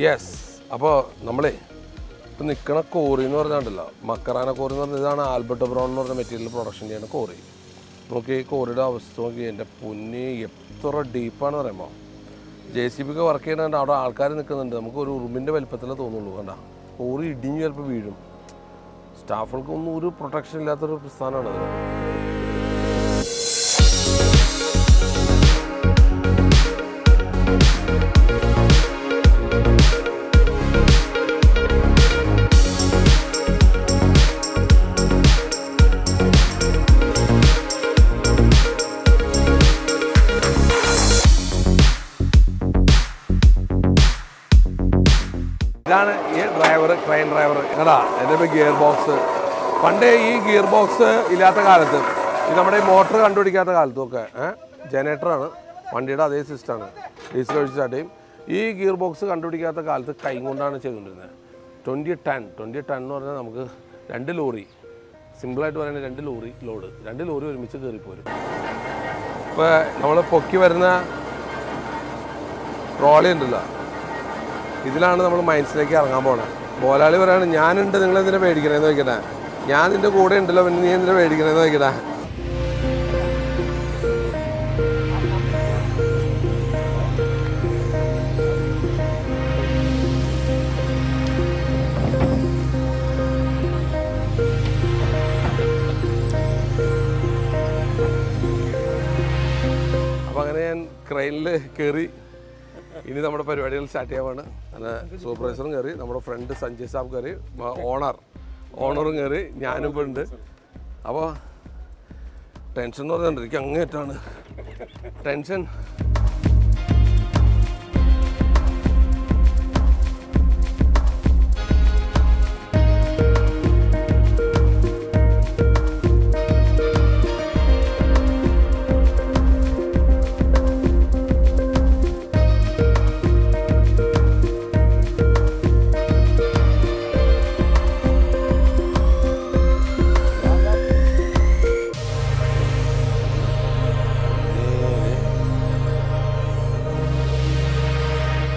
Yes. അപ്പോൾ നമ്മളെ ഇപ്പം നിൽക്കണ കോറി എന്ന് പറഞ്ഞാണ്ടല്ലോ, മക്കറാന കോറി എന്ന് പറഞ്ഞാൽ ഇതാണ് ആൽബർട്ട് ബ്രൗൺ എന്ന് പറഞ്ഞ മെറ്റീരിയൽ പ്രൊഡക്ഷൻ ചെയ്യുന്ന കോറി. നോക്കി ഈ കോറിയുടെ അവസ്ഥ നോക്കി, എൻ്റെ പൊന്നി എത്ര ഡീപ്പാണെന്ന് പറയുമ്പോൾ JCB ഒക്കെ വർക്ക് ചെയ്യണതുകൊണ്ട് അവിടെ ആൾക്കാർ നിൽക്കുന്നുണ്ട്. നമുക്ക് ഒരു ഉറുമ്പിൻ്റെ വലിപ്പത്തിലേ തോന്നുള്ളൂ. കണ്ട കോറി ഇടിഞ്ഞ് ചിലപ്പോൾ വീഴും. സ്റ്റാഫുകൾക്കൊന്നും ഒരു പ്രൊട്ടക്ഷൻ ഇല്ലാത്തൊരു പ്രസ്ഥാനമാണ് അത്. ഇതാണ് ഈ ഡ്രൈവർ, ട്രെയിൻ ഡ്രൈവർ. കേട്ടാ എൻ്റെ ഇപ്പോൾ ഗിയർ ബോക്സ്. പണ്ടേ ഈ ഗിയർ ബോക്സ് ഇല്ലാത്ത കാലത്ത്, ഈ നമ്മുടെ ഈ മോട്ടർ കണ്ടുപിടിക്കാത്ത കാലത്തുമൊക്കെ ജനറേറ്ററാണ് വണ്ടിയുടെ അതേ സിസ്റ്റമാണ്, ഡീസൽ ഒഴിച്ച് സ്റ്റാർട്ട് ചെയ്യും. ഈ ഗിയർ ബോക്സ് കണ്ടുപിടിക്കാത്ത കാലത്ത് കൈ കൊണ്ടാണ് ചെയ്തുകൊണ്ടിരുന്നത്. 20 ടൺ എന്ന് പറഞ്ഞാൽ നമുക്ക് 2 ലോറി, സിമ്പിളായിട്ട് പറയുന്നത് 2 ലോറി ലോഡ്, 2 ലോറി ഒരുമിച്ച് കയറിപ്പോരും. ഇപ്പോൾ നമ്മൾ പൊക്കി വരുന്ന ട്രോളി ഉണ്ടല്ലോ, ഇതിലാണ് നമ്മൾ മൈൻസിലേക്ക് ഇറങ്ങാൻ പോകണത്. ബോലാളി പറയാണ്, ഞാനുണ്ട്, നിങ്ങളെന്തിനാ പേടിക്കണേന്ന് നോക്കണേ, ഞാൻ നിൻ്റെ കൂടെ ഉണ്ടല്ലോ, പിന്നെ നീ എന്തിനാ പേടിക്കണേന്ന് നോക്കണേ. അപ്പം അങ്ങനെ ഞാൻ ക്രെയിനിൽ കയറി ഇനി നമ്മുടെ പരിപാടികൾ സ്റ്റാർട്ട് ചെയ്യാനാണ്. അങ്ങനെ സൂപ്പർവൈസറും കയറി, നമ്മുടെ ഫ്രണ്ട് സഞ്ജയ് സാബ് കയറി, ഓണറും കയറി, ഞാനും ഇപ്പോൾ ഉണ്ട്. അപ്പോൾ ടെൻഷൻ എന്ന് പറഞ്ഞിട്ടുണ്ട്, എനിക്ക് അങ്ങേറ്റാണ് ടെൻഷൻ.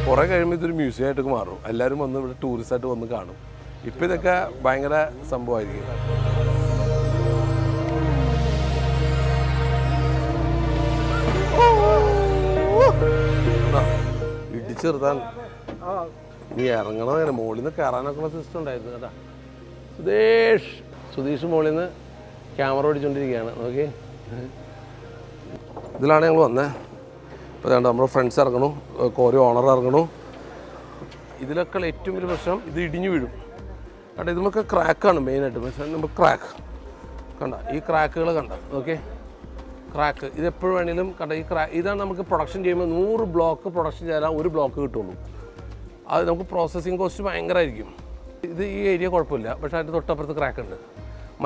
കുറേ കഴിയുമ്പോൾ ഇതൊരു മ്യൂസിയമായിട്ടൊക്കെ മാറും. എല്ലാവരും വന്ന് ഇവിടെ ടൂറിസ്റ്റായിട്ട് വന്ന് കാണും. ഇപ്പം ഇതൊക്കെ ഭയങ്കര സംഭവമായിരിക്കും. ഇടിച്ചെറുത്താൻ നീ ഇറങ്ങണം. അങ്ങനെ മുകളിൽ നിന്ന് കയറാനൊക്കെയുള്ള സിസ്റ്റം ഉണ്ടായിരുന്നു കേട്ടോ. സുധീഷ് മുകളിൽ നിന്ന് ക്യാമറ ഓടിച്ചുകൊണ്ടിരിക്കുകയാണ്. നോക്കി, ഇതിലാണ് ഞങ്ങൾ വന്നത്. ഇപ്പോൾ വേണ്ട നമ്മുടെ ഫ്രണ്ട്സ് ഇറങ്ങണു, കോറി ഓണർ ഇറങ്ങണു. ഇതിലൊക്കെ ഏറ്റവും വലിയ പ്രശ്നം ഇത് ഇടിഞ്ഞു വീഴും. കണ്ട ഇതിലൊക്കെ ക്രാക്കാണ് മെയിനായിട്ട്. പക്ഷേ നമുക്ക് ക്രാക്ക് കണ്ട, ഈ ക്രാക്കുകൾ കണ്ട, ഓക്കെ, ക്രാക്ക് ഇതെപ്പോഴും വേണമെങ്കിലും കണ്ട. ഈ ഇതാണ് നമുക്ക് പ്രൊഡക്ഷൻ ചെയ്യുമ്പോൾ 100 ബ്ലോക്ക് പ്രൊഡക്ഷൻ ചെയ്യാൻ 1 ബ്ലോക്ക് കിട്ടുള്ളൂ. അത് നമുക്ക് പ്രോസസ്സിങ് കോസ്റ്റ് ഭയങ്കരമായിരിക്കും. ഇത് ഈ ഏരിയ കുഴപ്പമില്ല, പക്ഷേ അതിൻ്റെ തൊട്ടപ്പുറത്ത് ക്രാക്ക് ഉണ്ട്,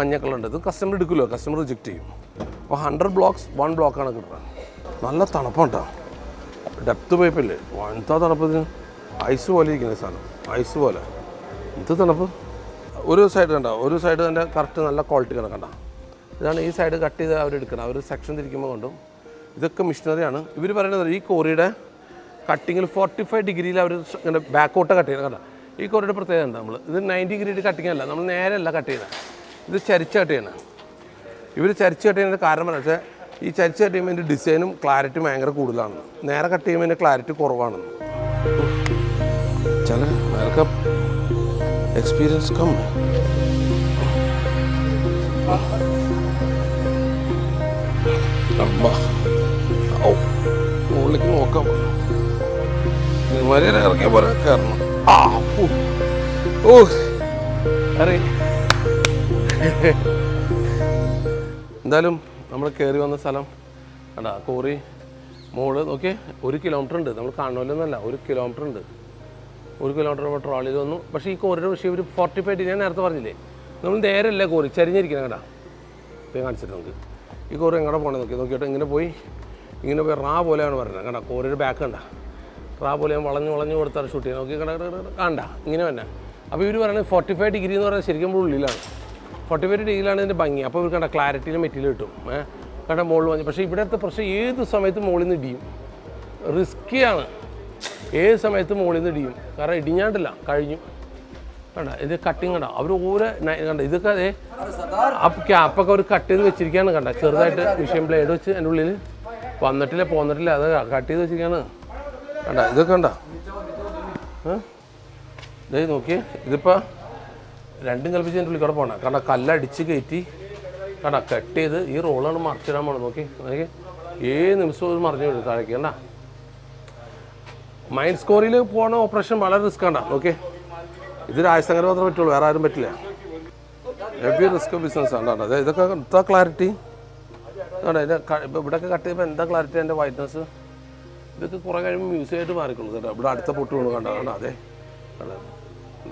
മഞ്ഞ കളറുണ്ട്. ഇത് കസ്റ്റമർ എടുക്കുമല്ലോ, കസ്റ്റമർ റിജക്റ്റ് ചെയ്യും. അപ്പോൾ 100 ബ്ലോക്സ് 1 ബ്ലോക്കാണ് കിട്ടുന്നത്. നല്ല തണുപ്പാണ് കേട്ടോ. ഡെപ്ത് പൈപ്പില്ലേ, എന്താ തണുപ്പ് ഇതിന്, ഐസ് പോലെ ഇരിക്കുന്ന സാധനം, ഐസ് പോലെ. എന്ത് തണുപ്പ്. ഒരു സൈഡ് കണ്ട, ഒരു സൈഡ് തന്നെ കറക്റ്റ് നല്ല ക്വാളിറ്റി കണ്ട. ഇതാണ് ഈ സൈഡ് കട്ട് ചെയ്ത് അവരെടുക്കണം. അവർ സെക്ഷൻ തിരിക്കുമ്പോൾ കൊണ്ടും. ഇതൊക്കെ മിഷനറിയാണ്. ഇവർ പറയുന്നത് ഈ കോറിയുടെ കട്ടിങ്ങിൽ 45 ഡിഗ്രിയിൽ അവർ ഇങ്ങനെ ബാക്കോട്ട് കട്ട് ചെയ്യുന്നത് കണ്ട. ഈ കോറിയുടെ പ്രത്യേകത ഉണ്ട്, നമ്മൾ ഇത് 90 ഡിഗ്രി കട്ടിങ് അല്ല, നമ്മൾ നേരെയല്ല കട്ട് ചെയ്യുന്നത്, ഇത് ചരിച്ച് കട്ട് ചെയ്യണം. ഇവർ ചരിച്ച് കട്ട് ചെയ്യുന്നതിൻ്റെ കാരണം എന്ന് വെച്ചാൽ ഈ ചരിച്ച് കട്ട് ചെയ്യുമ്പോൾ ഇതിൻ്റെ ഡിസൈനും ക്ലാരിറ്റി ഭയങ്കര കൂടുതലാണ്. നേരെ കട്ട് ചെയ്യുമ്പോൾ ഇതിൻ്റെ ക്ലാരിറ്റി കുറവാണെന്ന്. ചില ആൾക്ക് എക്സ്പീരിയൻസ് കം. മുകളിലേക്ക് നോക്കാം, ഇതുമാതിരി ഇറങ്ങിയ പോലെ കയറണം. എന്തായാലും നമ്മൾ കയറി വന്ന സ്ഥലം കണ്ടാ, കോറി മോള് നോക്കിയേ, 1 കിലോമീറ്റർ ഉണ്ട്. നമ്മൾ കാണുമല്ലോന്നല്ല, 1 കിലോമീറ്റർ ഉണ്ട്. 1 കിലോമീറ്റർ നമ്മൾ ട്രോളിയിൽ വന്നു. പക്ഷേ ഈ കോറിയുടെ വിഷയം ഒരു 45 ഡിഗ്രി, ഞാൻ നേരത്തെ പറഞ്ഞില്ലേ, നമ്മൾ നേരല്ല കോറി ചരിഞ്ഞിരിക്കണം കേട്ടാ. ഇപ്പം കാണിച്ചിട്ട് നമുക്ക് ഈ കോറി എങ്ങോട്ട് പോകണേ നോക്കിയിട്ട് ഇങ്ങനെ പോയി റാ പോലെയാണ് പറയുന്നത്. കണ്ട കോറിയുടെ ബാക്ക് കണ്ട, റാ പോലെ ഞാൻ വളഞ്ഞു കൊടുത്താണ് ഷൂട്ട് ചെയ്യാൻ. നോക്കി കണ്ട ഇങ്ങനെ തന്നെ. അപ്പോൾ ഇവർ പറയുന്നത് 45 ഡിഗ്രി എന്ന് പറഞ്ഞാൽ ശരിക്കും ഉള്ളിലാണ്. 45 ഡിഗ്രിയിലാണ് ഇതിൻ്റെ ഭംഗി. അപ്പോൾ ഇവർ കണ്ട ക്ലാരിറ്റിയിൽ മെറ്റീരിയൽ കിട്ടും. കണ്ട മുകളിൽ വന്നു. പക്ഷേ ഇവിടുത്തെ പ്രശ്നം ഏത് സമയത്ത് മുകളിൽ നിന്ന് ഇടിയും, റിസ്ക്കിയാണ്. ഏത് സമയത്ത് മുകളിൽ നിന്ന് ഇടിയും. കാരണം ഇടിഞ്ഞാണ്ടില്ല, കഴിഞ്ഞു. കണ്ട ഇത് കട്ടിങ് കണ്ട അവർ ഓരോ കണ്ട ഇതൊക്കെ അതെ ആ ക്യാപ്പൊക്കെ അവർ കട്ട് ചെയ്ത് വെച്ചിരിക്കുകയാണ്. കണ്ട ചെറുതായിട്ട് മിഷ്യൻ ബ്ലേഡ് വെച്ച് എൻ്റെ ഉള്ളിൽ വന്നിട്ടില്ല പോന്നിട്ടില്ല, അത് കട്ട് ചെയ്ത് വെച്ചിരിക്കുകയാണ്. കണ്ട ഇതൊക്കെ കണ്ട ഇതേ നോക്കി. ഇതിപ്പോൾ രണ്ടും കൽപ്പിച്ച് എൻ്റെ ഉള്ളിൽ കൂടെ പോകണം. കാരണം കല്ലടിച്ച് കയറ്റി കണ്ട കട്ട് ചെയ്ത് ഈ റോളാണ് മറിച്ചിടാൻ പോകണം. നോക്കി നോക്കി ഏത് നിമിഷവും ഇത് മറിഞ്ഞു വിടും താഴേക്ക്. കണ്ട മൈൻസ് ക്വാറിയിൽ പോകണ ഓപ്പറേഷൻ വളരെ റിസ്ക് കണ്ട. ഓക്കെ ഇത് രാജസംഘം മാത്രമേ പറ്റുള്ളൂ, വേറെ ആരും പറ്റില്ല. ഹെവി റിസ്ക് ബിസിനസ് ആണ്. അതെ ഇതൊക്കെ എന്താ ക്ലാരിറ്റി കണ്ട. ഇവിടെയൊക്കെ കട്ട് ചെയ്യുമ്പോൾ എന്താ ക്ലാരിറ്റി എൻ്റെ വൈറ്റ്നസ്. ഇതൊക്കെ കുറേ കഴിയുമ്പോൾ മ്യൂസിയമായിട്ട് മാറിക്കുള്ളൂ കേട്ടോ. ഇവിടെ അടുത്ത പൊട്ട് വീണു കണ്ട. കണ്ട അതെ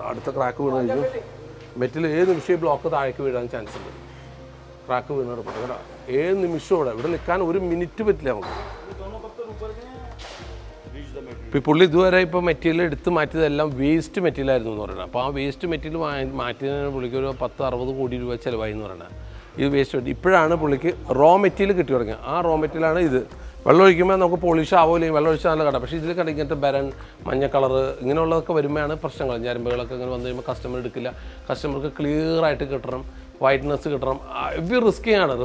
അടുത്ത ക്രാക്ക് വീണ് കഴിഞ്ഞു. മെറ്റിൽ ഏത് നിമിഷം ഈ ബ്ലോക്ക് താഴേക്ക് വീഴാൻ ചാൻസ് ഉണ്ട്. ക്രാക്ക് വീണ് കിടപ്പുണ്ട് കേട്ടോ. ഏത് നിമിഷവും ഇവിടെ നിൽക്കാൻ ഒരു മിനിറ്റ് പറ്റില്ല നമുക്ക്. ഇപ്പോൾ പുള്ളി ഇതുവരെ ഇപ്പോൾ മെറ്റീരിയൽ എടുത്ത് മാറ്റിയതെല്ലാം വേസ്റ്റ് മെറ്റീരിയലായിരുന്നു എന്ന് പറയുന്നത്. അപ്പോൾ ആ വേസ്റ്റ് മെറ്റീരിയൽ മാറ്റിയതിന് പുള്ളിക്ക് ഒരു 10-60 കോടി രൂപ ചിലവായി എന്ന് പറയുന്നത്. ഇത് വേസ്റ്റ് മെറ്റീരിയൽ ഇപ്പോഴാണ് പുള്ളിക്ക് റോ മെറ്റീരിയൽ കിട്ടി തുടങ്ങിയത്. ആ റോ മെറ്റീരിയലാണ് ഇത്. വെള്ളം ഒഴിക്കുമ്പോൾ നമുക്ക് പോളിഷ് ആവില്ലെങ്കിൽ വെള്ളം ഒഴിച്ചാൽ നല്ല കട. പക്ഷേ ഇതിൽ കണ്ട ഇങ്ങനത്തെ ബരൻ മഞ്ഞ കളറ് ഇങ്ങനെയുള്ളതൊക്കെ വരുമ്പോഴാണ് പ്രശ്നങ്ങൾ. ഞരമ്പുകളൊക്കെ ഇങ്ങനെ വന്നു കഴിയുമ്പോൾ കസ്റ്റമർ എടുക്കില്ല. കസ്റ്റമർക്ക് ക്ലിയറായിട്ട് കിട്ടണം, വൈറ്റ്നസ് കിട്ടണം. ഹെവി റിസ്ക്കിയാണ്,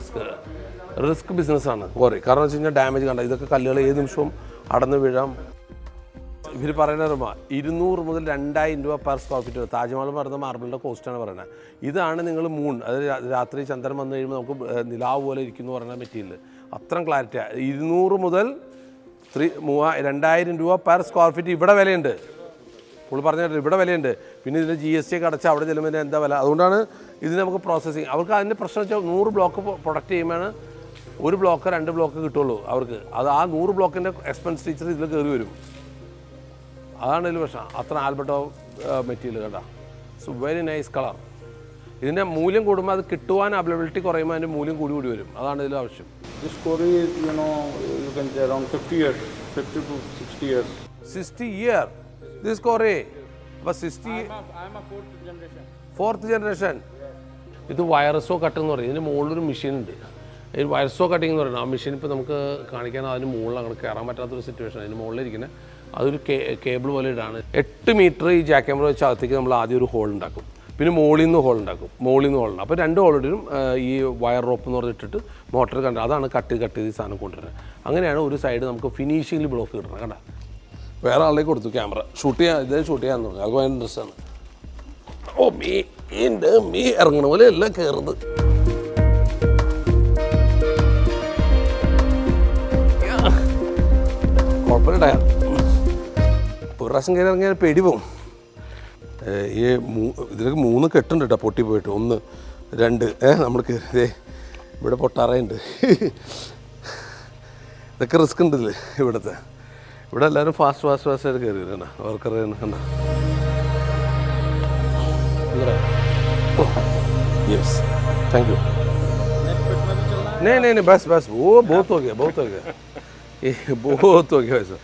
റിസ്ക് ബിസിനസ്സാണ് ക്വാറി. കാരണം വെച്ച് കഴിഞ്ഞാൽ ഡാമേജ് കണ്ട ഇതൊക്കെ കല്ലുകൾ ഏത് നിമിഷവും അടന്ന് വീഴാം. ഇവർ പറയുന്നത് 200 മുതൽ 2000 രൂപ പെർ സ്ക്വയർ ഫീറ്റ്. താജ്മഹൽ പറയുന്ന മാർബിളിൻ്റെ കോസ്റ്റാണ് പറയുന്നത്. ഇതാണ് നിങ്ങൾ മൂൺ, അതായത് രാത്രി ചന്ദ്രൻ വന്നു കഴിയുമ്പോൾ നമുക്ക് നിലാവ് പോലെ ഇരിക്കുന്നു പറയുന്ന മെറ്റീരിയൽ. അത്രയും ക്ലാരിറ്റിയാണ്. 200 മുതൽ 2000 രൂപ പെർ സ്ക്വയർ ഫീറ്റ് ഇവിടെ വിലയുണ്ട്. പുള്ളി പറഞ്ഞിട്ട് ഇവിടെ വിലയുണ്ട്. പിന്നെ ഇതിൻ്റെ GST ഒക്കെ അടച്ചാൽ അവിടെ ചെല്ലുമ്പോൾ എന്താ വില. അതുകൊണ്ടാണ് ഇതിന് നമുക്ക് പ്രോസസ്സിങ്. അവർക്ക് അതിൻ്റെ പ്രശ്നം വെച്ചാൽ 100 ബ്ലോക്ക് പ്രൊഡക്റ്റ് ചെയ്യുമ്പോഴാണ് 1 ബ്ലോക്ക് 2 ബ്ലോക്ക് കിട്ടുള്ളൂ അവർക്ക്. അത് ആ 100 ബ്ലോക്കിൻ്റെ എക്സ്പെൻസ് ടീച്ചർ ഇതിൽ കയറി വരും. അതാണ് ഇതിൽ പ്രശ്നം. അത്ര ആൽബർട്ടോ മെറ്റീരിയൽ കേട്ടോ. So very nice colour. ഇതിൻ്റെ മൂല്യം കൂടുമ്പോൾ അത് കിട്ടുവാൻ അവൈലബിലിറ്റി കുറയുമ്പോൾ അതിൻ്റെ മൂല്യം കൂടി വരും. അതാണ് ഇതിൽ ആവശ്യം. This quarry is, you can say around 50 years, 50 to 60 years. 60 years. This quarry. But 60. I'm a fourth generation. Fourth generation. ഇത് വയർസോ കട്ട് എന്ന് പറയും. ഇതിന് മുകളിലൊരു മെഷീൻ ഉണ്ട്. ഈ വയർസോ കട്ടിങ് എന്ന് പറയുന്നത് ആ മെഷീൻ ഇപ്പോൾ നമുക്ക് കാണിക്കാൻ അതിന് മുകളിൽ അങ്ങനെ കയറാൻ പറ്റാത്തൊരു സിറ്റുവേഷൻ. അതിന് മുകളിലിരിക്കുന്നത് അതൊരു കേബിൾ പോലെ ഇടാണ്. 8 മീറ്റർ ഈ ജാക്ക് ക്യാമറ വെച്ച് അകത്തേക്ക് നമ്മൾ ആദ്യം ഒരു ഹോൾ ഉണ്ടാക്കും. പിന്നെ മോളിൽ നിന്ന് ഹോൾ ഉണ്ടാക്കും. അപ്പോൾ 2 ഹോൾ ഇടും. ഈ വയർ റോപ്പ് എന്ന് പറഞ്ഞിട്ടിട്ട് മോട്ടർ കണ്ട അതാണ് കട്ട് ചെയ്ത് ഈ സാധനം കൊണ്ടുവരുന്നത്. അങ്ങനെയാണ് ഒരു സൈഡ് നമുക്ക് ഫിനിഷിങ്ങിൽ ബ്ലോക്ക് കിട്ടണം. കണ്ട വേറെ ആളിലേക്ക് കൊടുത്തു ക്യാമറ ഷൂട്ട് ചെയ്യാൻ തുടങ്ങി. അത് ഭയങ്കര ഇൻട്രസ്റ്റാണ്. ഓ മീ ഇറങ്ങണ പോലെ എല്ലാം കയറുന്നത്. കുഴപ്പമില്ല, ഒരു പ്രാവശ്യം കയറി ഇറങ്ങിയാൽ പേടി പോകും. ഈ ഇതിലേക്ക് 3 കെട്ടുണ്ട് കേട്ടോ പൊട്ടിപ്പോയിട്ട്. 1 2 നമ്മൾ കയറി ഇവിടെ പൊട്ടാറയുണ്ട്. ഇതൊക്കെ റിസ്ക് ഉണ്ട് ഇതിൽ. ഇവിടെ എല്ലാവരും ഫാസ്റ്റ് കയറി കണ്ട വർക്കർ കണ്ട. Yes thank you. नहीं बस वो बहुत हो गया बहुत हो गया सर.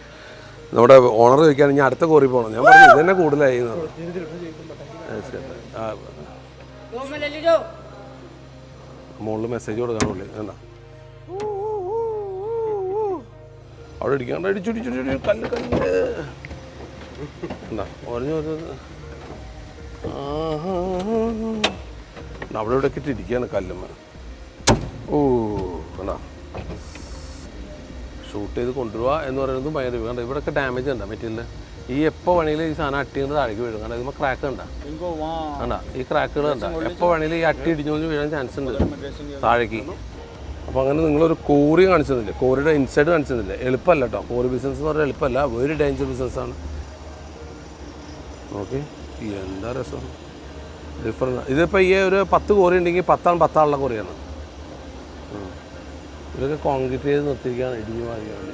നമ്മുടെ ഓണർ ചോദിക്കുകയാണ് ഞാൻ അടുത്ത കോറി പോകണം. ഞാൻ പറഞ്ഞു ഇതന്നെ കൂടുതലായി. മുകളിൽ മെസ്സേജ് കൊടുക്കാൻ പുള്ളി വേണ്ട അവിടെ ഇടിക്കാണ്ട് അടിച്ചുടിച്ചു കല്ല് എന്താ പറഞ്ഞു അവിടെ ഇവിടെ ഒക്കെ ഇരിക്കുകയാണ് കല്ലുമ്മ. ഓ വേണ്ട ഷൂട്ട് ചെയ്ത് കൊണ്ടുപോവുക എന്ന് പറയുന്നത് ഭയങ്കര വേണ്ട. ഇവിടെയൊക്കെ ഡാമേജ് ഉണ്ട് മെറ്റീരിയൽ. ഈ എപ്പോൾ വേണമെങ്കിലും ഈ സാധനം അട്ടികൊണ്ട് താഴേക്ക് വീഴും. കാരണം ഇതിപ്പോൾ ക്രാക്ക് കണ്ട ഈ ക്രാക്കുകൾ കണ്ട എപ്പോൾ വേണമെങ്കിലും ഈ അട്ടി ഇടിഞ്ഞു വീഴാൻ ചാൻസ് ഉണ്ട് താഴേക്ക്. അപ്പോൾ അങ്ങനെ നിങ്ങളൊരു കോറി കാണിച്ചതില്ല, കോറിയുടെ ഇൻസൈഡ് കാണിച്ചതില്ല. എളുപ്പമല്ല കേട്ടോ കോറി ബിസിനസ് എന്ന് പറഞ്ഞാൽ എളുപ്പമല്ല, വെരി ഡേഞ്ചർ ബിസിനസ്സാണ്. ഓക്കെ എന്താ രസം ഡിഫറൻറ്റ്. ഇതിപ്പോൾ ഈ ഒരു 10 കോറി ഉണ്ടെങ്കിൽ 10 ആളുള്ള കോറിയാണ്. ഇതൊക്കെ കോൺക്രീറ്റ് ചെയ്ത് നിർത്തിയിരിക്കുകയാണ് ഇടിഞ്ഞു മാറിയാണ്.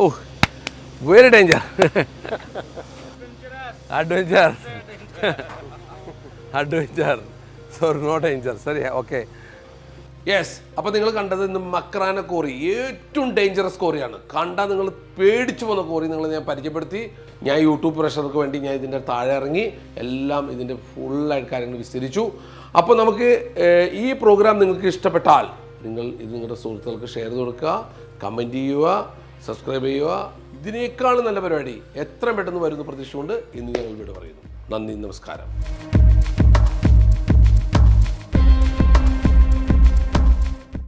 Oh very danger. Adventure sorry no danger. സരി ഓക്കെ യെസ്, അപ്പോൾ നിങ്ങൾ കണ്ടത് ഇന്ന് മക്രാന കോറി ഏറ്റവും ഡേഞ്ചറസ് കോറിയാണ്. കണ്ടാൽ നിങ്ങൾ പേടിച്ചു പോകുന്ന കോറി നിങ്ങളെ ഞാൻ പരിചയപ്പെടുത്തി. ഞാൻ യൂട്യൂബ് പ്രഷർക്ക് വേണ്ടി ഞാൻ ഇതിൻ്റെ താഴെ ഇറങ്ങി എല്ലാം ഇതിൻ്റെ ഫുള്ളായിട്ട് കാര്യങ്ങൾ വിസ്തരിച്ചു. അപ്പോൾ നമുക്ക് ഈ പ്രോഗ്രാം നിങ്ങൾക്ക് ഇഷ്ടപ്പെട്ടാൽ നിങ്ങൾ ഇത് നിങ്ങളുടെ സുഹൃത്തുക്കൾക്ക് ഷെയർ ചെയ്ത് കൊടുക്കുക, കമൻറ്റ് ചെയ്യുക, സബ്സ്ക്രൈബ് ചെയ്യുക. ഇതിനേക്കാളും നല്ല പരിപാടി എത്രയും പെട്ടെന്ന് വരുന്ന പ്രതീക്ഷ കൊണ്ട് ഇന്ന് ഞങ്ങൾ ഇവിടെ പറയുന്നു. നന്ദി, നമസ്കാരം.